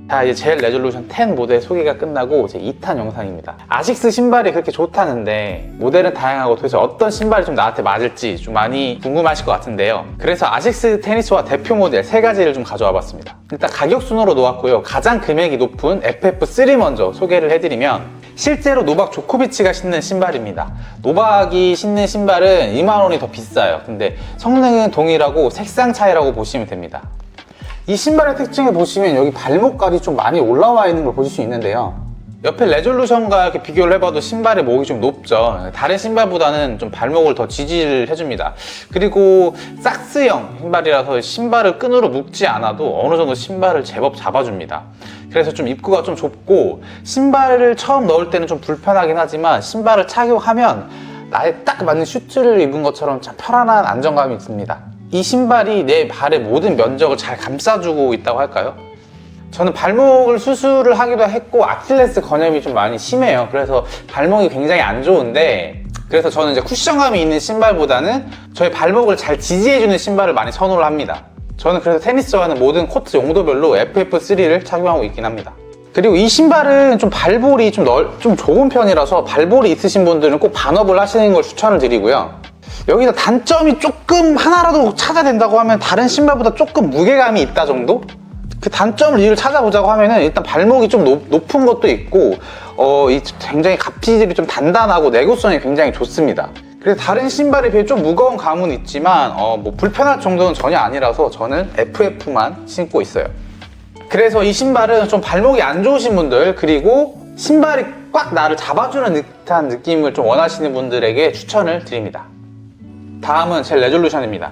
자, 이제 젤 레졸루션 10 모델 소개가 끝나고 제 2탄 영상입니다. 아식스 신발이 그렇게 좋다는데 모델은 다양하고 도대체 어떤 신발이 좀 나한테 맞을지 좀 많이 궁금하실 것 같은데요. 그래서 아식스 테니스와 대표 모델 3가지를 좀 가져와 봤습니다. 일단 가격 순으로 놓았고요. 가장 금액이 높은 FF3 먼저 소개를 해드리면, 실제로 노박 조코비치가 신는 신발입니다. 노박이 신는 신발은 2만 원이 더 비싸요. 근데 성능은 동일하고 색상 차이라고 보시면 됩니다. 이 신발의 특징을 보시면 여기 발목까지 좀 많이 올라와 있는 걸 보실 수 있는데요. 옆에 레졸루션과 이렇게 비교를 해봐도 신발의 목이 좀 높죠. 다른 신발보다는 좀 발목을 더 지지를 해줍니다. 그리고 삭스형 신발이라서 신발을 끈으로 묶지 않아도 어느 정도 신발을 제법 잡아줍니다. 그래서 좀 입구가 좀 좁고 신발을 처음 넣을 때는 좀 불편하긴 하지만 신발을 착용하면 나에 딱 맞는 슈트를 입은 것처럼 참 편안한 안정감이 있습니다. 이 신발이 내 발의 모든 면적을 잘 감싸주고 있다고 할까요? 저는 발목을 수술을 하기도 했고 아킬레스 건염이 좀 많이 심해요. 그래서 발목이 굉장히 안 좋은데, 그래서 저는 이제 쿠션감이 있는 신발보다는 저의 발목을 잘 지지해주는 신발을 많이 선호를 합니다. 저는 그래서 테니스와는 모든 코트 용도별로 FF3를 착용하고 있긴 합니다. 그리고 이 신발은 좀 발볼이 좀 좁은 편이라서 발볼이 있으신 분들은 꼭 반업을 하시는 걸 추천을 드리고요. 여기서 단점이 조금 하나라도 찾아낸다고 하면 다른 신발보다 조금 무게감이 있다 정도? 그 단점을 이유를 찾아보자고 하면은 일단 발목이 좀 높은 것도 있고 이 굉장히 갑질이 좀 단단하고 내구성이 굉장히 좋습니다. 그래서 다른 신발에 비해 좀 무거운 감은 있지만 뭐 불편할 정도는 전혀 아니라서 저는 FF만 신고 있어요. 그래서 이 신발은 좀 발목이 안 좋으신 분들, 그리고 신발이 꽉 나를 잡아주는 듯한 느낌을 좀 원하시는 분들에게 추천을 드립니다. 다음은 젤 레졸루션입니다.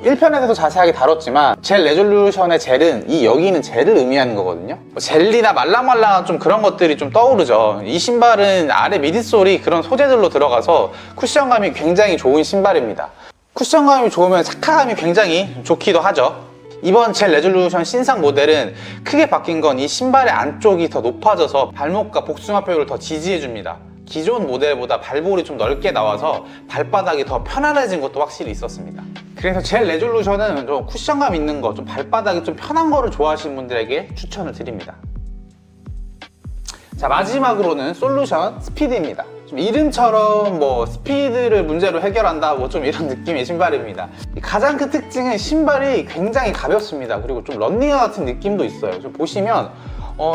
1편에서도 자세하게 다뤘지만 젤 레졸루션의 젤은 여기 있는 젤을 의미하는 거거든요. 젤리나 말랑말랑한 좀 그런 것들이 좀 떠오르죠. 이 신발은 아래 미드솔이 그런 소재들로 들어가서 쿠션감이 굉장히 좋은 신발입니다. 쿠션감이 좋으면 착화감이 굉장히 좋기도 하죠. 이번 젤 레졸루션 신상 모델은 크게 바뀐 건 이 신발의 안쪽이 더 높아져서 발목과 복숭아뼈를 더 지지해줍니다. 기존 모델보다 발볼이 좀 넓게 나와서 발바닥이 더 편안해진 것도 확실히 있었습니다. 그래서 젤 레졸루션은 좀 쿠션감 있는 거, 좀 발바닥이 좀 편한 거를 좋아하시는 분들에게 추천을 드립니다. 자, 마지막으로는 솔루션 스피드입니다. 좀 이름처럼 뭐 스피드를 문제로 해결한다 뭐 좀 이런 느낌의 신발입니다. 가장 큰 특징은 신발이 굉장히 가볍습니다. 그리고 좀 런닝화 같은 느낌도 있어요. 좀 보시면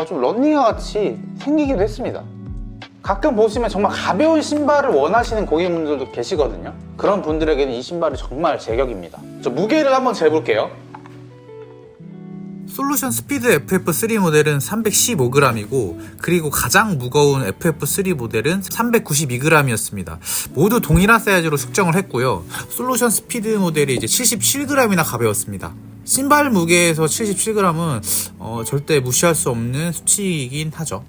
좀 런닝화 같이 생기기도 했습니다. 가끔 보시면 정말 가벼운 신발을 원하시는 고객분들도 계시거든요. 그런 분들에게는 이 신발이 정말 제격입니다. 저 무게를 한번 재볼게요. 솔루션 스피드 FF3 모델은 315g이고, 그리고 가장 무거운 FF3 모델은 392g이었습니다. 모두 동일한 사이즈로 측정을 했고요. 솔루션 스피드 모델이 이제 77g이나 가벼웠습니다. 신발 무게에서 77g은 절대 무시할 수 없는 수치이긴 하죠.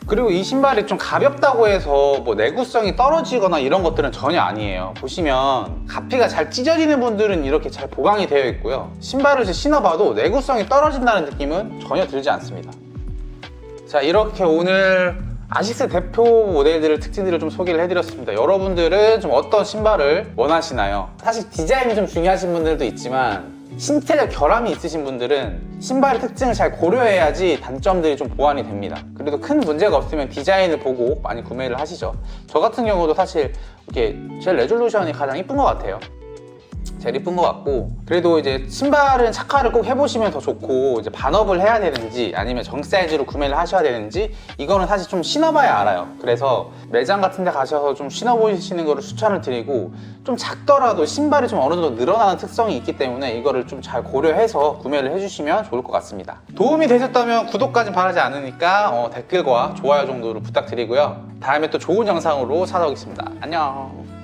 그리고 이 신발이 좀 가볍다고 해서 뭐 내구성이 떨어지거나 이런 것들은 전혀 아니에요. 보시면 가피가 잘 찢어지는 분들은 이렇게 잘 보강이 되어 있고요. 신발을 신어봐도 내구성이 떨어진다는 느낌은 전혀 들지 않습니다. 자, 이렇게 오늘 아식스 대표 모델들의 특징들을 좀 소개를 해드렸습니다. 여러분들은 좀 어떤 신발을 원하시나요? 사실 디자인이 좀 중요하신 분들도 있지만 신체적 결함이 있으신 분들은 신발의 특징을 잘 고려해야지 단점들이 좀 보완이 됩니다. 그래도 큰 문제가 없으면 디자인을 보고 많이 구매를 하시죠. 저 같은 경우도 사실 이렇게 젤 레졸루션이 가장 이쁜 것 같아요. 제일 이쁜 것 같고, 그래도 이제 신발은 착화를 꼭 해보시면 더 좋고, 이제 반업을 해야 되는지 아니면 정 사이즈로 구매를 하셔야 되는지 이거는 사실 좀 신어봐야 알아요. 그래서 매장 같은 데 가셔서 좀 신어보시는 거를 추천을 드리고, 좀 작더라도 신발이 좀 어느 정도 늘어나는 특성이 있기 때문에 이거를 좀 잘 고려해서 구매를 해주시면 좋을 것 같습니다. 도움이 되셨다면 구독까지 바라지 않으니까 댓글과 좋아요 정도로 부탁드리고요. 다음에 또 좋은 영상으로 찾아오겠습니다. 안녕.